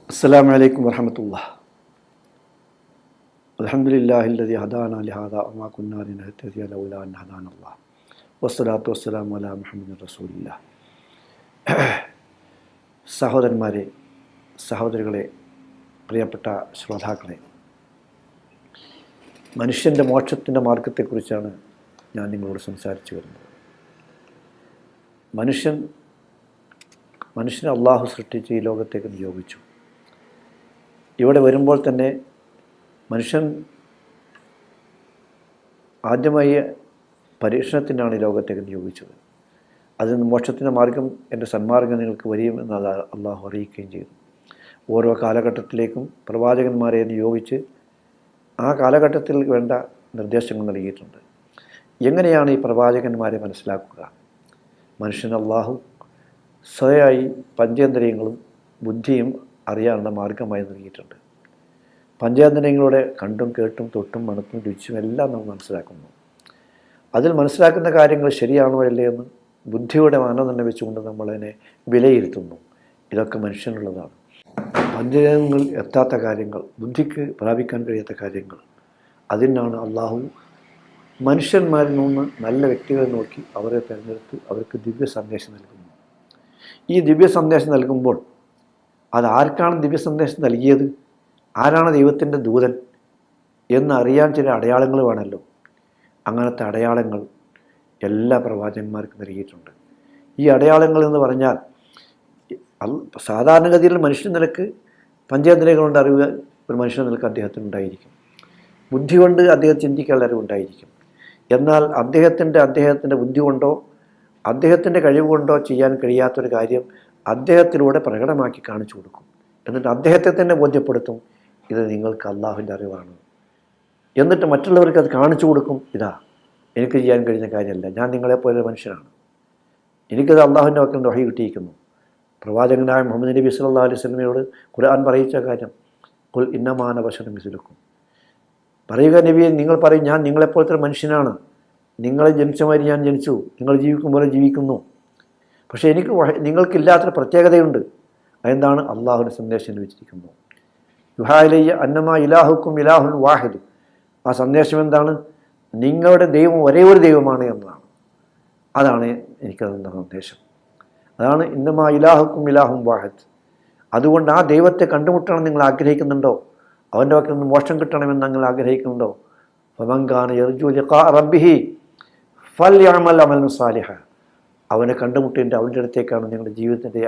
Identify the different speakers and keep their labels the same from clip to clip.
Speaker 1: അസ്സലാമു അലൈക്കും വറഹ്മത്തുള്ളാഹി. അൽഹംദുലില്ലാഹില്ലദി ഹദാനാ ലിഹാദാ വമാ കുന്നാ ലിനഹ്തദിയ ലൗലാ അൻ ഹദാനല്ലാഹ് വസ്സലാത്തു വസ്സലാമു അലാ മുഹമ്മദിൻ റസൂലില്ലാഹ്. സഹോദരന്മാരെ, സഹോദരികളെ, പ്രിയപ്പെട്ട ശ്രോതാക്കളെ, മനുഷ്യൻ്റെ മോക്ഷത്തിൻ്റെ മാർഗത്തെക്കുറിച്ചാണ് ഞാൻ നിങ്ങളോട് സംസാരിച്ചു വരുന്നത്. മനുഷ്യനെ അള്ളാഹു സൃഷ്ടിച്ച് ഈ ലോകത്തേക്ക് നിയോഗിച്ചു. ഇവിടെ വരുമ്പോൾ തന്നെ മനുഷ്യൻ ആദ്യമായി പരീക്ഷണത്തിനാണ് ഈ ലോകത്തേക്ക് നിയോഗിച്ചത്. അതിൽ മോക്ഷത്തിൻ്റെ മാർഗം, എൻ്റെ സന്മാർഗം നിങ്ങൾക്ക് വരിയുമെന്ന് അള്ളാഹു അറിയിക്കുകയും ചെയ്തു. ഓരോ കാലഘട്ടത്തിലേക്കും പ്രവാചകന്മാരെ നിയോഗിച്ച് ആ കാലഘട്ടത്തിൽ വേണ്ട നിർദ്ദേശങ്ങൾ നൽകിയിട്ടുണ്ട്. എങ്ങനെയാണ് ഈ പ്രവാചകന്മാരെ മനസ്സിലാക്കുക? മനുഷ്യൻ അള്ളാഹു സ്വയമായി പഞ്ചേന്ദ്രിയങ്ങളും ബുദ്ധിയും അറിയാനുള്ള മാർഗമായി നൽകിയിട്ടുണ്ട്. പഞ്ചേന്ദ്രിയങ്ങളുടെ കണ്ടും കേട്ടും തൊട്ടും മണത്തും രുചിയും എല്ലാം നമ്മൾ മനസ്സിലാക്കുന്നു. അതിൽ മനസ്സിലാക്കുന്ന കാര്യങ്ങൾ ശരിയാണോ അല്ലേ എന്ന് ബുദ്ധിയുടെ മാനദണ്ഡം വെച്ചുകൊണ്ട് നമ്മളതിനെ വിലയിരുത്തുന്നു. ഇതൊക്കെ മനുഷ്യനുള്ളതാണ്. പഞ്ചേന്ദ്രിയങ്ങൾ എത്താത്ത കാര്യങ്ങൾ, ബുദ്ധിക്ക് പ്രാപിക്കാൻ കഴിയാത്ത കാര്യങ്ങൾ, അതിനാണ് അള്ളാഹു മനുഷ്യന്മാരിൽ നിന്ന് നല്ല വ്യക്തികളെ നോക്കി അവരെ തിരഞ്ഞെടുത്ത് അവർക്ക് ദിവ്യ സന്ദേശം നൽകുന്നു. ഈ ദിവ്യ സന്ദേശം നൽകുമ്പോൾ അതാർക്കാണ് ദിവ്യ സന്ദേശം നൽകിയത്, ആരാണ് ദൈവത്തിൻ്റെ ദൂതൻ എന്നറിയാൻ ചില അടയാളങ്ങൾ വേണമല്ലോ. അങ്ങനത്തെ അടയാളങ്ങൾ എല്ലാ പ്രവാചകന്മാർക്കും നൽകിയിട്ടുണ്ട്. ഈ അടയാളങ്ങൾ എന്ന് പറഞ്ഞാൽ സാധാരണഗതിയിൽ മനുഷ്യ നിലക്ക് പഞ്ചേന്ദ്രിയങ്ങൾ കൊണ്ട് അറിവ് ഒരു മനുഷ്യ നിലക്ക് അദ്ദേഹത്തിനുണ്ടായിരിക്കും. ബുദ്ധി കൊണ്ട് അദ്ദേഹം ചിന്തിക്കാനുള്ള അറിവുണ്ടായിരിക്കും. എന്നാൽ അദ്ദേഹത്തിൻ്റെ ബുദ്ധി കൊണ്ടോ അദ്ദേഹത്തിൻ്റെ കഴിവ് കൊണ്ടോ ചെയ്യാൻ കഴിയാത്തൊരു കാര്യം അദ്ദേഹത്തിലൂടെ പ്രകടമാക്കി കാണിച്ചു കൊടുക്കും. എന്നിട്ട് അദ്ദേഹത്തെ തന്നെ ബോധ്യപ്പെടുത്തും, ഇത് നിങ്ങൾക്ക് അള്ളാഹുവിൻ്റെ അറിവാണ്. എന്നിട്ട് മറ്റുള്ളവർക്ക് അത് കാണിച്ചു കൊടുക്കും, ഇതാ എനിക്ക് ചെയ്യാൻ കഴിഞ്ഞ കാര്യമല്ല, ഞാൻ നിങ്ങളെപ്പോലെ മനുഷ്യനാണ്, എനിക്കത് അള്ളാഹുവിൻ്റെ വക്കൽ വഹി കിട്ടിയിരിക്കുന്നു. പ്രവാചകനായ മുഹമ്മദ് നബി സല്ലല്ലാഹു അലൈഹി വസല്ലമയോട് ഖുർആൻ പറയിച്ച കാര്യം, ഖുൽ ഇന്നമാ അന ബശറുൻ മിസ്ലുക്കും, പറയുക നബിയെ, നിങ്ങൾ പറയും ഞാൻ നിങ്ങളെപ്പോലത്തെ ഒരു മനുഷ്യനാണ്, നിങ്ങളെ ജനിച്ച മാതിരി ഞാൻ ജനിച്ചു, നിങ്ങൾ ജീവിക്കും പോലെ ജീവിക്കുന്നു. പക്ഷേ എനിക്ക് നിങ്ങൾക്കില്ലാത്തൊരു പ്രത്യേകതയുണ്ട്. അതെന്താണ്? അള്ളാഹുവിൻ്റെ സന്ദേശം ലഭിച്ചിരിക്കുന്നു. യുഹായിലയ്യ അന്നമാ ഇലാഹുക്കും ഇലാഹുൻ വാഹിദ്. ആ സന്ദേശം എന്താണ്? നിങ്ങളുടെ ദൈവം ഒരേ ഒരു ദൈവമാണ് എന്നതാണ്. അതാണ് എനിക്കതെന്ന സന്ദേശം. അതാണ് ഇന്നമാ ഇലാഹുക്കും ഇലാഹുൻ വാഹിദ്. അതുകൊണ്ട് ആ ദൈവത്തെ കണ്ടുമുട്ടണം നിങ്ങൾ ആഗ്രഹിക്കുന്നുണ്ടോ? അവൻ്റെ വക്കിൽ നിന്ന് മോക്ഷം കിട്ടണമെന്ന് നിങ്ങൾ ആഗ്രഹിക്കുന്നുണ്ടോ? ഫമൻ കാന യർജു ലിഖാ റബ്ബിഹി ഫൽയഅമൽ അമലൻ സാലിഹ. അവനെ കണ്ടുമുട്ടേണ്ട അവൻ്റെ അടുത്തേക്കാണ് നിങ്ങളുടെ ജീവിതത്തിൻ്റെ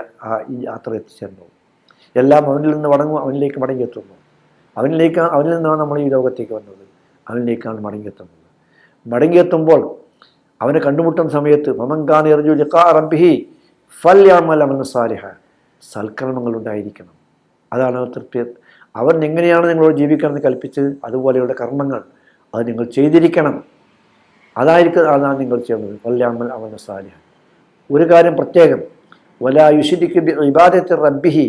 Speaker 1: ഈ യാത്ര എത്തിച്ചേരുന്നത്. എല്ലാം അവനിൽ നിന്ന് അവനിലേക്ക് മടങ്ങിയെത്തുന്നു. അവനിൽ നിന്നാണ് നമ്മൾ ഈ ലോകത്തേക്ക് വന്നത്, അവനിലേക്കാണ് മടങ്ങിയെത്തുന്നത്. മടങ്ങിയെത്തുമ്പോൾ അവനെ കണ്ടുമുട്ടുന്ന സമയത്ത് ഫമൻ കാന യർജു ലിഖാ റബ്ബിഹി ഫൽയഅമൽ അമലൻ സാലിഹ, സൽക്കർമ്മങ്ങളുണ്ടായിരിക്കണം. അതാണ് തൃപ്തി. അവൻ എങ്ങനെയാണ് നിങ്ങളോട് ജീവിക്കണമെന്ന് കൽപ്പിച്ചത് അതുപോലെയുള്ള കർമ്മങ്ങൾ അത് നിങ്ങൾ ചെയ്തിരിക്കണം. അതാണ് നിങ്ങൾ ചെയ്യുന്നത്. ഫൽയഅമൽ അമലൻ സാലിഹ. ഒരു കാര്യം പ്രത്യേകം, വലാ യുശ്രിക് ബി ഇബാദത്തി റബ്ബിഹി,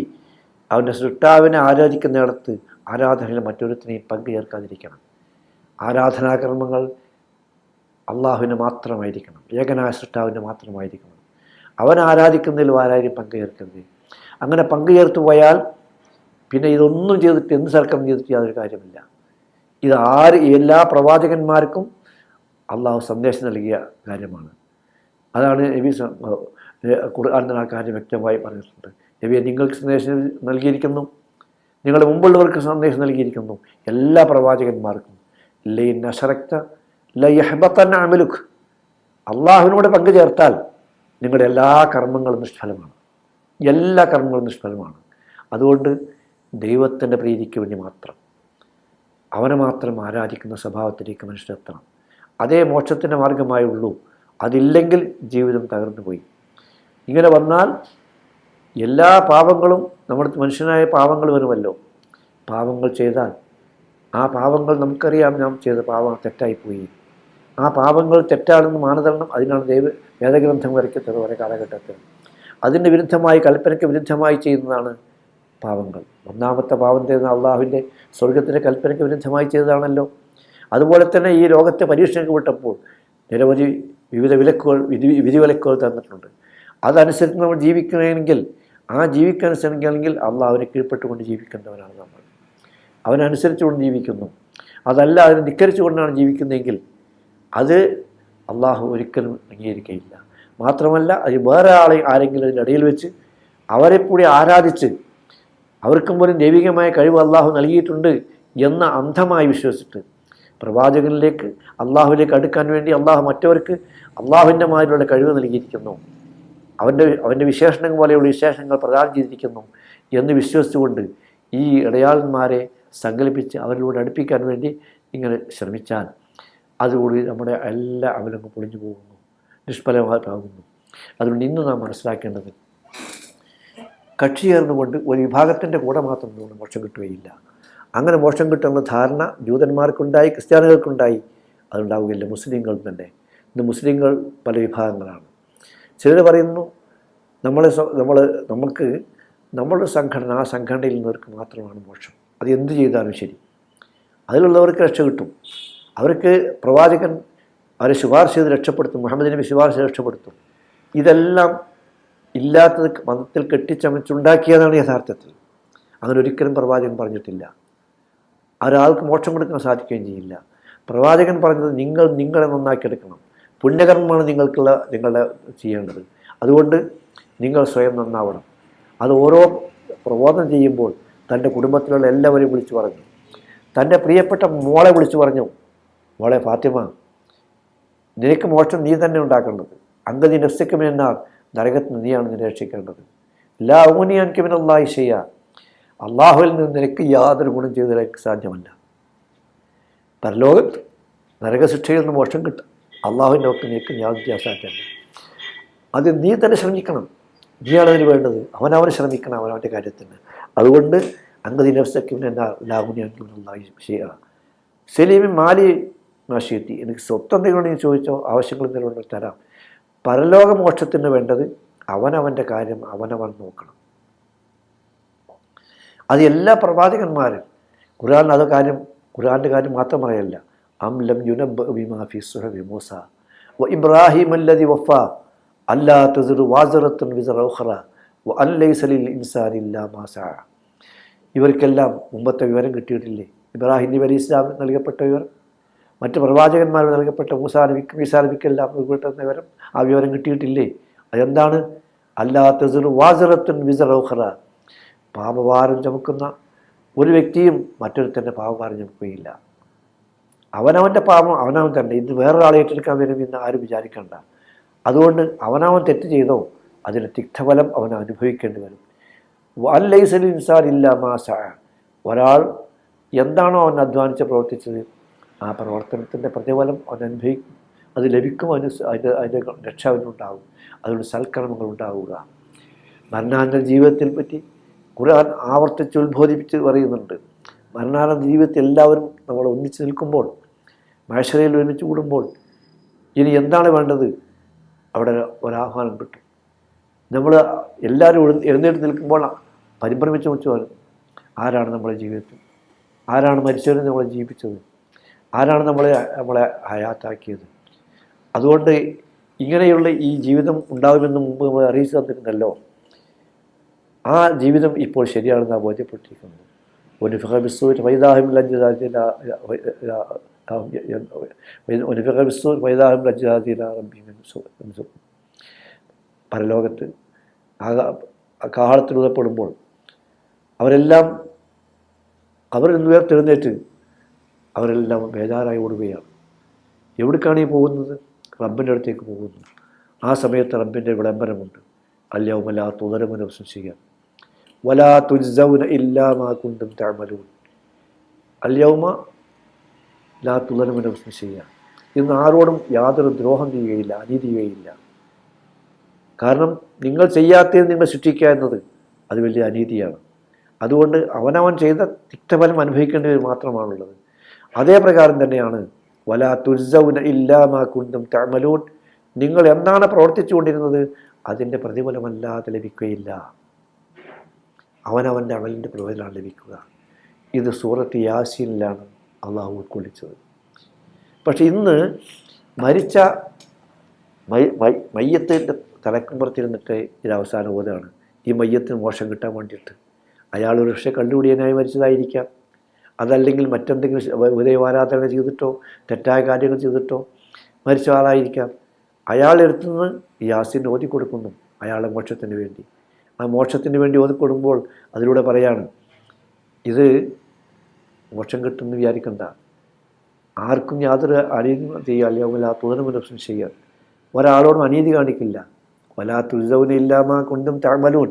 Speaker 1: അവൻ്റെ സൃഷ്ടാവിനെ ആരാധിക്കുന്നിടത്ത് ആരാധനയിൽ മറ്റൊരുത്തിനെയും പങ്കു ചേർക്കാതിരിക്കണം. ആരാധനാകർമ്മങ്ങൾ അള്ളാഹുവിന് മാത്രമായിരിക്കണം, ഏകനായ സൃഷ്ടാവിന് മാത്രമായിരിക്കണം. അവൻ ആരാധിക്കുന്നതിൽ ആരാരും പങ്കു ചേർക്കരുത്. അങ്ങനെ പങ്കു ചേർത്ത് പോയാൽ പിന്നെ ഇതൊന്നും ചെയ്തിട്ട് എന്ത് സൽക്കം ചെയ്തിട്ട് യാതൊരു കാര്യമില്ല. ഇത് എല്ലാ പ്രവാചകന്മാർക്കും അള്ളാഹു സന്ദേശം നൽകിയ കാര്യമാണ്. അതാണ് നബി ഖുർആനിൽ ആ കാര്യം വ്യക്തമായി പറഞ്ഞിട്ടുണ്ട്. നബിയെ, നിങ്ങൾക്ക് സന്ദേശം നൽകിയിരിക്കുന്നു, നിങ്ങളുടെ മുമ്പുള്ളവർക്ക് സന്ദേശം നൽകിയിരിക്കുന്നു, എല്ലാ പ്രവാചകന്മാർക്കും. ലൈൻ അശ്റക്ത ലയഹ്ബതന്ന അമലുക്, അള്ളാഹുവിനോട് പങ്കു ചേർത്താൽ നിങ്ങളുടെ എല്ലാ കർമ്മങ്ങളും നിഷ്ഫലമാണ്, എല്ലാ കർമ്മങ്ങളും നിഷ്ഫലമാണ്. അതുകൊണ്ട് ദൈവത്തിൻ്റെ പ്രീതിക്ക് വേണ്ടി മാത്രം, അവനെ മാത്രം ആരാധിക്കുന്ന സ്വഭാവത്തിലേക്ക് മനുഷ്യരെത്തണം. അതേ മോക്ഷത്തിൻ്റെ മാർഗമായുള്ളൂ. അതില്ലെങ്കിൽ ജീവിതം തകർന്നു പോയി. ഇങ്ങനെ വന്നാൽ എല്ലാ പാപങ്ങളും, നമ്മുടെ മനുഷ്യനായ പാപങ്ങൾ വരുമല്ലോ. പാപങ്ങൾ ചെയ്താൽ ആ പാപങ്ങൾ നമുക്കറിയാം, നാം ചെയ്ത പാപം തെറ്റായിപ്പോയി. ആ പാപങ്ങൾ തെറ്റാണെന്ന് മാനദണ്ഡം, അതിനാണ് വേദഗ്രന്ഥം വരയ്ക്കുന്നത് ഓരോ കാലഘട്ടത്തിൽ. അതിന് വിരുദ്ധമായി, കൽപ്പനയ്ക്ക് വിരുദ്ധമായി ചെയ്യുന്നതാണ് പാപങ്ങൾ. ഒന്നാമത്തെ പാപം ചെയ്യുന്ന അള്ളാഹുവിൻ്റെ സ്വർഗത്തിൻ്റെ കൽപ്പനയ്ക്ക് വിരുദ്ധമായി ചെയ്തതാണല്ലോ. അതുപോലെ തന്നെ ഈ ലോകത്തെ പരീക്ഷയ്ക്ക് വിട്ടപ്പോൾ നിരവധി വിവിധ വിലക്കുകൾ, വിധിവിലക്കുകൾ തന്നിട്ടുണ്ട്. അതനുസരിച്ച് നമ്മൾ ജീവിക്കണമെങ്കിൽ ആ ജീവിക്കാൻ ശ്രമിക്കണമെങ്കിൽ അള്ളാഹ് അവനെ കീഴ്പ്പെട്ടുകൊണ്ട് ജീവിക്കേണ്ടവരാണ് നമ്മൾ. അവനനുസരിച്ചുകൊണ്ട് ജീവിക്കുന്നു. അതല്ല അതിനെ ധിക്കരിച്ചുകൊണ്ടാണ് ജീവിക്കുന്നതെങ്കിൽ അത് അള്ളാഹു ഒരിക്കലും അംഗീകരിക്കുകയില്ല. മാത്രമല്ല അത് വേറെ ആരെങ്കിലും അതിൻ്റെ ഇടയിൽ വെച്ച് അവരെ കൂടി ആരാധിച്ച് അവർക്കും പോലും ദൈവികമായ കഴിവ് അള്ളാഹു നൽകിയിട്ടുണ്ട് എന്ന അന്ധമായി വിശ്വസിച്ചിട്ട് പ്രവാചകനിലേക്ക് അള്ളാഹുവിലേക്ക് അടുക്കാൻ വേണ്ടി അള്ളാഹു മറ്റവർക്ക് അള്ളാഹുവിൻ്റെ മാതിരിയുള്ള കഴിവ് നൽകിയിരിക്കുന്നു, അവൻ്റെ വിശേഷണങ്ങൾ പോലെയുള്ള വിശേഷങ്ങൾ പ്രദാനം ചെയ്തിരിക്കുന്നു എന്ന് വിശ്വസിച്ചുകൊണ്ട് ഈ ഇടയാളന്മാരെ സങ്കല്പിച്ച് അവരിലൂടെ അടുപ്പിക്കാൻ വേണ്ടി ഇങ്ങനെ ശ്രമിച്ചാൽ അതുകൂടി നമ്മുടെ എല്ലാ അമലങ്ങളും പൊളിഞ്ഞു പോകുന്നു, നിഷ്ഫലമാകുന്നു. അതുകൊണ്ട് ഇന്ന് നാം മനസ്സിലാക്കേണ്ടത് കക്ഷി ചേർന്നുകൊണ്ട് ഒരു വിഭാഗത്തിൻ്റെ കൂടെ മാത്രം നമ്മൾ മോക്ഷം കിട്ടുകയില്ല. അങ്ങനെ മോക്ഷം കിട്ടുന്ന ധാരണ ജൂതന്മാർക്കുണ്ടായി, ക്രിസ്ത്യാനികൾക്കുണ്ടായി. അതുണ്ടാവുകയില്ല മുസ്ലിങ്ങൾ തന്നെ. ഇന്ന് മുസ്ലിങ്ങൾ പല വിഭാഗങ്ങളാണ്. ചിലർ പറയുന്നു നമുക്ക് നമ്മളുടെ സംഘടന, ആ സംഘടനയിൽ നിന്നവർക്ക് മാത്രമാണ് മോക്ഷം. അത് എന്ത് ചെയ്താലും ശരി, അതിലുള്ളവർക്ക് രക്ഷ കിട്ടും. അവർക്ക് പ്രവാചകൻ അവരെ ശുപാർശ ചെയ്ത് രക്ഷപ്പെടുത്തും, മുഹമ്മദ് നബി ശുപാർശ ചെയ്ത് രക്ഷപ്പെടുത്തും. ഇതെല്ലാം ഇല്ലാത്തത് മതത്തിൽ കെട്ടിച്ചമച്ചുണ്ടാക്കിയതാണ് യഥാർത്ഥത്തിൽ. അങ്ങനെ ഒരിക്കലും പ്രവാചകൻ പറഞ്ഞിട്ടില്ല. ഒരാൾക്ക് മോക്ഷം കൊടുക്കാൻ സാധിക്കുകയും ചെയ്യില്ല. പ്രവാചകൻ പറഞ്ഞത് നിങ്ങളെ നന്നാക്കിയെടുക്കണം, പുണ്യകർമ്മമാണ് നിങ്ങളുടെ ചെയ്യേണ്ടത്. അതുകൊണ്ട് നിങ്ങൾ സ്വയം നന്നാവണം. അത് ഓരോ പ്രബോധനം ചെയ്യുമ്പോൾ തൻ്റെ കുടുംബത്തിലുള്ള എല്ലാവരെയും വിളിച്ചു പറഞ്ഞു. തൻ്റെ പ്രിയപ്പെട്ട മോളെ വിളിച്ചു പറഞ്ഞു, മോളെ ഫാത്തിമ, നിനക്ക് മോക്ഷം നീ തന്നെ ഉണ്ടാക്കേണ്ടത്. അങ്കതി നഫ്സക്കുമെന്നാൽ നരകത്തിന് നീയാണ് നിരീക്ഷിക്കേണ്ടത്. ലാ ഊനിയാൻക്കുമെന്നുള്ളായി ചെയ്യുക. അള്ളാഹുവിൽ നിന്ന് നിനക്ക് യാതൊരു ഗുണം ചെയ്ത് നിനക്ക് സാധ്യമല്ല. പരലോകത്ത് നരകശിക്ഷയിൽ നിന്ന് മോക്ഷം കിട്ടും, അള്ളാഹുവിൻ്റെ ഒപ്പം നിനക്ക് യാതൊരു അസാധ്യമല്ല. അത് നീ തന്നെ ശ്രമിക്കണം. നീയാണ് അതിന് വേണ്ടത്. അവനവന് ശ്രമിക്കണം അവനവൻ്റെ കാര്യത്തിന്. അതുകൊണ്ട് അങ്കതി നഫ്സക്കുമെന്നാൽ ലാ ഊനിയാൻക്കുമെന്നുള്ളായി ചെയ്യുക. സലീമിൻ മാലി നാശിയെത്തി, എനിക്ക് സ്വത്ത് എന്തെങ്കിലും ഉണ്ടെങ്കിൽ ചോദിച്ചോ, ആവശ്യങ്ങൾ എന്തെങ്കിലും ഉണ്ടെങ്കിൽ തരാം. പരലോകമോക്ഷത്തിന് വേണ്ടത് അവനവൻ്റെ കാര്യം അവനവൻ നോക്കണം. അത് എല്ലാ പ്രവാചകന്മാരും ഖുർആൻ്റെ കാര്യം മാത്രം പറയല്ല. അം ലം യുനബ്ബഅ ബിമാ ഫീ സുഹഫി മൂസ വ ഇബ്രാഹിം അല്ലദി വഫ അല്ലാ തസിറു വാസിറത്തുൻ വിസ്റ ഉഖറ വ അൻ ലൈസ ലിൽ ഇൻസാനി ഇല്ലാ മാ സഅ. ഇവർക്കെല്ലാം മുമ്പത്തെ വിവരം കിട്ടിയിട്ടില്ലേ? ഇബ്രാഹിം നബി അലൈഹി ഇസ്ലാം നൽകപ്പെട്ട വിവരം, മറ്റ് പ്രവാചകന്മാർ നൽകപ്പെട്ട മൂസാ നബിക്കും ഈസാ നബിക്കെല്ലാം കിട്ടുന്ന വിവരം, ആ വിവരം കിട്ടിയിട്ടില്ലേ? അതെന്താണ്? അല്ലാ തസിറു വാസിറത്തുൻ വിസ്റ ഉഖറ. പാപഭാരം ചുമക്കുന്ന ഒരു വ്യക്തിയും മറ്റൊരുത്തൻ്റെ പാപഭാരം ചുമക്കുകയില്ല. അവനവൻ്റെ പാപം അവനവൻ തന്നെ. ഇത് വേറൊരാളെ ഏറ്റെടുക്കാൻ വരും എന്ന് ആരും വിചാരിക്കണ്ട. അതുകൊണ്ട് അവനവൻ തെറ്റ് ചെയ്തോ അതിന് തിക്തഫലം അവൻ അനുഭവിക്കേണ്ടി വരും. വൻ ലൈസൽ ഇൻസാൻ ഇല്ലാ മാ സഅ. ഒരാൾ എന്താണോ അവൻ അധ്വാനിച്ച് പ്രവർത്തിച്ചത് ആ പ്രവർത്തനത്തിൻ്റെ പ്രതിഫലം അവൻ അനുഭവിക്കും, അത് ലഭിക്കും. അതിൻ്റെ രക്ഷ അവനുണ്ടാകും. അതുകൊണ്ട് സൽക്കർമ്മങ്ങൾ ഉണ്ടാവുക. മരണാനന്തര ജീവിതത്തിൽ പറ്റി ഖുർആൻ ആവർത്തിച്ച് ഉത്ബോധിപ്പിച്ച് പറയുന്നുണ്ട്. മരണാനന്തര ജീവിതത്തിൽ എല്ലാവരും നമ്മൾ ഒന്നിച്ച് നിൽക്കുമ്പോൾ, മഹ്ശറയിൽ ഒരുമിച്ച് കൂടുമ്പോൾ ഇനി എന്താണ് വേണ്ടത്? അവിടെ ഒരാഹ്വാനം കിട്ടും. നമ്മൾ എല്ലാവരും എഴുന്നേറ്റ് നിൽക്കുമ്പോൾ പരിഭ്രമിച്ച് വെച്ച് വരും. ആരാണ് നമ്മളെ ജീവിതത്തിൽ, ആരാണ് മരിച്ചവരെ നമ്മളെ ജീവിപ്പിച്ചത്, ആരാണ് നമ്മളെ ഹയാത്താക്കിയത്? അതുകൊണ്ട് ഇങ്ങനെയുള്ള ഈ ജീവിതം ഉണ്ടാകുമെന്ന് മുമ്പ് നമ്മൾ അറിയിച്ചു തന്നിരുന്നല്ലോ. ആ ജീവിതം ഇപ്പോൾ ശരിയാണെന്നാണ് ബോധ്യപ്പെട്ടിരിക്കുന്നത്. പരലോകത്ത് കാഹളത്തിലൂതപ്പെടുമ്പോൾ അവരെല്ലാം ഉയർത്തെഴുന്നേറ്റ് അവരെല്ലാം ബേജാറായി ഓടുകയാണ്. എവിടേക്കാണ് ഈ പോകുന്നത്? റബ്ബിൻ്റെ അടുത്തേക്ക് പോകുന്നു. ആ സമയത്ത് റബ്ബിൻ്റെ വിളംബരമുണ്ട്. അൽയൗമ ലാ തുളമു നഫ്സുൻ ശൈഅൻ വലാ തുജ്സൗന ഇല്ലാ മാ കുന്തും തഅമലൂൻ. അൽയൗമ ലാ തുളമു നഫ്സുൻ ശൈഅൻ. ഇന്ന് ആരോടും യാതൊരു ദ്രോഹം ചെയ്യുകയില്ല, അനീതി ചെയ്യുകയില്ല. കാരണം നിങ്ങൾ ചെയ്യാത്തത് നിങ്ങൾ സൃഷ്ടിക്കുക എന്നത് അത് വലിയ അനീതിയാണ്. അതുകൊണ്ട് അവനവൻ ചെയ്ത തിക്തഫലം അനുഭവിക്കേണ്ടവർ മാത്രമാണുള്ളത്. അതേ പ്രകാരം തന്നെയാണ് വലാ തുജ്സൗന ഇല്ലാ മാ കുന്തും തഅമലൂൻ. നിങ്ങൾ എന്താണ് പ്രവർത്തിച്ചുകൊണ്ടിരുന്നത് അതിൻ്റെ പ്രതിഫലമല്ലാതെ ലഭിക്കുകയില്ല. അവനവൻ്റെ അമലിൻ്റെ പ്രതിഫലമാണ് ലഭിക്കുക. ഇത് സൂറത്ത് യാസീനിലാണ് അള്ളാഹു ഉൾക്കൊള്ളിച്ചത്. പക്ഷെ ഇന്ന് മരിച്ച മയ്യത്തിൻ്റെ തലക്കുമ്പുറത്തിരുന്നിട്ട് ഇത് അവസാനം ഓതാണ് ഈ മയ്യത്തിന് മോക്ഷം കിട്ടാൻ വേണ്ടിയിട്ട്. അയാൾ ഒരു പക്ഷേ കള്ളുകുടിയനായി മരിച്ചതായിരിക്കാം, അതല്ലെങ്കിൽ മറ്റെന്തെങ്കിലും ദൈവാരാധന ചെയ്തിട്ടോ തെറ്റായ കാര്യങ്ങൾ ചെയ്തിട്ടോ മരിച്ച ആളായിരിക്കാം. അയാളെടുത്തുനിന്ന് യാസീൻ ഓതി കൊടുക്കുന്നു അയാളുടെ മോക്ഷത്തിന് വേണ്ടി. ആ മോക്ഷത്തിന് വേണ്ടി ഓതിക്കൊടുക്കുമ്പോൾ അതിലൂടെ പറയാണ്, ഇത് മോക്ഷം കിട്ടുമെന്ന് വിചാരിക്കണ്ട, ആർക്കും യാതൊരു അനീതിയും ചെയ്യുക, അല്ലെങ്കിൽ ആ തുറന്നുമുലപ്സം ചെയ്യുക, ഒരാളോടും അനീതി കാണിക്കില്ല. വലാ തുൽസൗന ഇല്ലാമാ കുന്തും തഅമലൂൻ,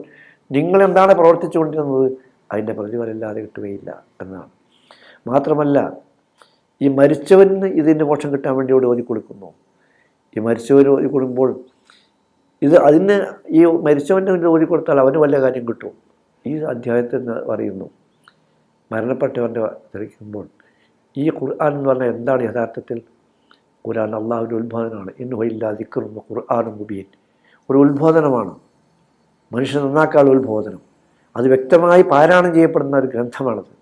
Speaker 1: നിങ്ങളെന്താണ് പ്രവർത്തിച്ചുകൊണ്ടിരുന്നത് അതിൻ്റെ പ്രതിഫലമില്ലാതെ കിട്ടുകയില്ല എന്നാണ്. മാത്രമല്ല, ഈ മരിച്ചവന് ഇതിൻ്റെ മോക്ഷം കിട്ടാൻ വേണ്ടി ഇവിടെ ഓതി കൊടുക്കുന്നു. ഈ മരിച്ചവർ ഓതി കൊടുക്കുമ്പോൾ അതിന് ഈ മരിച്ചവൻ്റെ മുന്നിൽ ഓതി കൊടുത്താൽ അവന് വല്ല കാര്യം കിട്ടും. ഈ അധ്യായത്തിൽ പറയുന്നു, മരണപ്പെട്ടവൻ്റെ ധരിക്കുമ്പോൾ ഈ ഖുർആൻ എന്ന് പറഞ്ഞാൽ എന്താണ് യഥാർത്ഥത്തിൽ? ഖുർആൻ അള്ളാഹുവിൻ്റെ ഉത്ബോധനമാണ്. ഇന്നഹു ഇല്ലാ ദിക്റുൻ ഖുർആനും മുബീൻ, ഒരു ഉത്ബോധനമാണ്, മനുഷ്യൻ നന്നാക്കാനുള്ള ഉത്ബോധനം. അത് വ്യക്തമായി പാരായണം ചെയ്യപ്പെടുന്ന ഒരു ഗ്രന്ഥമാണത്.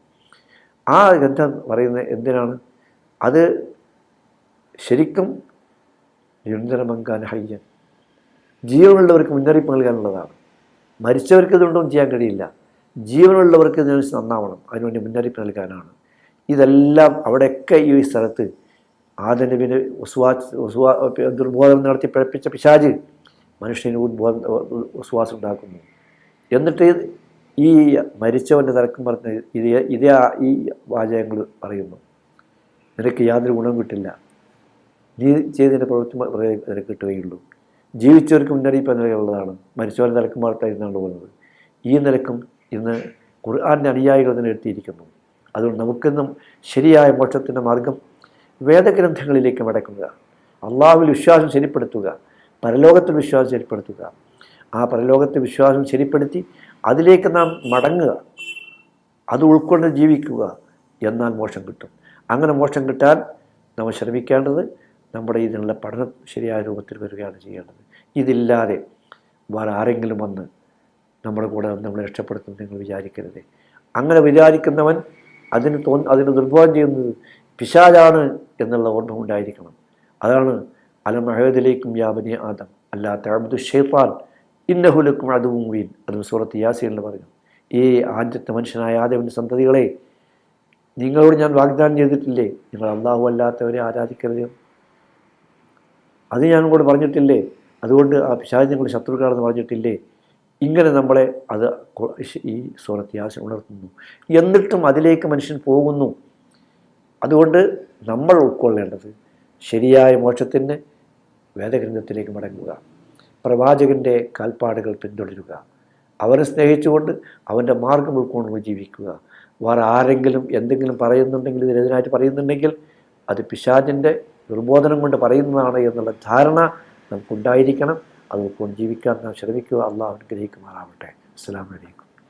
Speaker 1: ആ ഗ്രന്ഥം പറയുന്നത് എന്തിനാണ്? അത് ശരിക്കും നിരന്തരമങ്കാൻ ഹയ്യൻ, ജീവനുള്ളവർക്ക് മുന്നറിയിപ്പ് നൽകാനുള്ളതാണ്. മരിച്ചവർക്ക് ഇതുകൊണ്ടൊന്നും ചെയ്യാൻ കഴിയില്ല, ജീവനുള്ളവർക്ക് ഇതിന് നന്നാവണം, അതിനുവേണ്ടി മുന്നറിയിപ്പ് നൽകാനാണ്. ഇതെല്ലാം അവിടെയൊക്കെ ഈ സ്ഥലത്ത് ആദം നബിനെ ദുർബോധനം നടത്തി പിഴപ്പിച്ച പിശാച് മനുഷ്യന് ഉസ്വാസം ഉണ്ടാക്കുന്നു. എന്നിട്ട് ഈ മരിച്ചവൻ്റെ തലക്കും പറഞ്ഞ് ഇതേ ഈ വാചകങ്ങൾ പറയുന്നു, നിനക്ക് യാതൊരു ഗുണവും കിട്ടില്ല, നീ ചെയ്തതിൻ്റെ പ്രവൃത്തി നിനക്ക് കിട്ടുകയുള്ളൂ. ജീവിച്ചവർക്ക് മുന്നറിയിപ്പ് നിലയുള്ളതാണ്, മരിച്ചവരുടെ നിലക്കും വാർത്തായിരുന്നാണ് പോകുന്നത്. ഈ നിലക്കും ഇന്ന് ഖുർആൻ്റെ അനുയായികൾ തന്നെ എത്തിയിരിക്കുന്നു. അതുകൊണ്ട് നമുക്കെന്നും ശരിയായ മോക്ഷത്തിൻ്റെ മാർഗം വേദഗ്രന്ഥങ്ങളിലേക്ക് മടക്കുക, അള്ളാഹുവിൽ വിശ്വാസം ശരിപ്പെടുത്തുക, പരലോകത്തിൽ വിശ്വാസം ശരിപ്പെടുത്തുക. ആ പരലോകത്തെ വിശ്വാസം ശരിപ്പെടുത്തി അതിലേക്ക് നാം മടങ്ങുക, അത് ഉൾക്കൊണ്ട് ജീവിക്കുക, എന്നാൽ മോക്ഷം കിട്ടും. അങ്ങനെ മോക്ഷം കിട്ടാൻ നമ്മൾ ശ്രമിക്കേണ്ടത് നമ്മുടെ ഇതിനുള്ള പഠനം ശരിയായ രൂപത്തിൽ വരികയാണ് ചെയ്യേണ്ടത്. ഇതില്ലാതെ വേറെ ആരെങ്കിലും വന്ന് നമ്മുടെ കൂടെ നമ്മളെ രക്ഷപ്പെടുത്തുമെന്ന് നിങ്ങൾ വിചാരിക്കരുത്. അങ്ങനെ വിചാരിക്കുന്നവൻ അതിന് ദുർബോധം ചെയ്യുന്നത് പിശാചാണ് എന്നുള്ള ഓർമ്മ ഉണ്ടായിരിക്കണം. അതാണ് അലം അഹദിലേക്കും യാ ബനി ആദം അല്ലാ തഅബ്ദു ശൈത്താൻ ഇന്നഹു ലക്കും അദുവ്വുൻ മുബീൻ. അതും സൂറത്ത് യാസീനിൽ പറഞ്ഞു, ഈ ആദ്യത്തെ മനുഷ്യനായ ആദമിൻ്റെ സന്തതികളെ, നിങ്ങളോട് ഞാൻ വാഗ്ദാനം ചെയ്തിട്ടില്ലേ നിങ്ങൾ അള്ളാഹു അല്ലാത്തവരെ ആരാധിക്കരുത്? അത് ഞാൻ കൂടെ പറഞ്ഞിട്ടില്ലേ? അതുകൊണ്ട് ആ പിശാച് നിങ്ങൾ ശത്രുക്കളാണെന്ന് പറഞ്ഞിട്ടില്ലേ? ഇങ്ങനെ നമ്മളെ അത് ഈ സൂറത്ത് യാസീൻ ഉണർത്തുന്നു. എന്നിട്ടും അതിലേക്ക് മനുഷ്യൻ പോകുന്നു. അതുകൊണ്ട് നമ്മൾ ഉൾക്കൊള്ളേണ്ടത് ശരിയായ മോക്ഷത്തിന് വേദഗ്രന്ഥത്തിലേക്ക് മടങ്ങുക, പ്രവാചകൻ്റെ കാൽപ്പാടുകൾ പിന്തുടരുക, അവനെ സ്നേഹിച്ചുകൊണ്ട് അവൻ്റെ മാർഗം ഉൾക്കൊണ്ട് ജീവിക്കുക. വേറെ ആരെങ്കിലും എന്തെങ്കിലും പറയുന്നുണ്ടെങ്കിൽ, ഇതിനെതിരായിട്ട് പറയുന്നുണ്ടെങ്കിൽ അത് പിശാചിൻ്റെ ദുർബോധനം കൊണ്ട് പറയുന്നതാണ് എന്നുള്ള ധാരണ നമുക്കുണ്ടായിരിക്കണം. അത് ഉൾക്കൊണ്ട് ജീവിക്കാൻ നാം ശ്രമിക്കുക. അള്ളാഹു അനുഗ്രഹിക്കുമാറാവട്ടെ. അസ്സലാമു അലൈക്കും.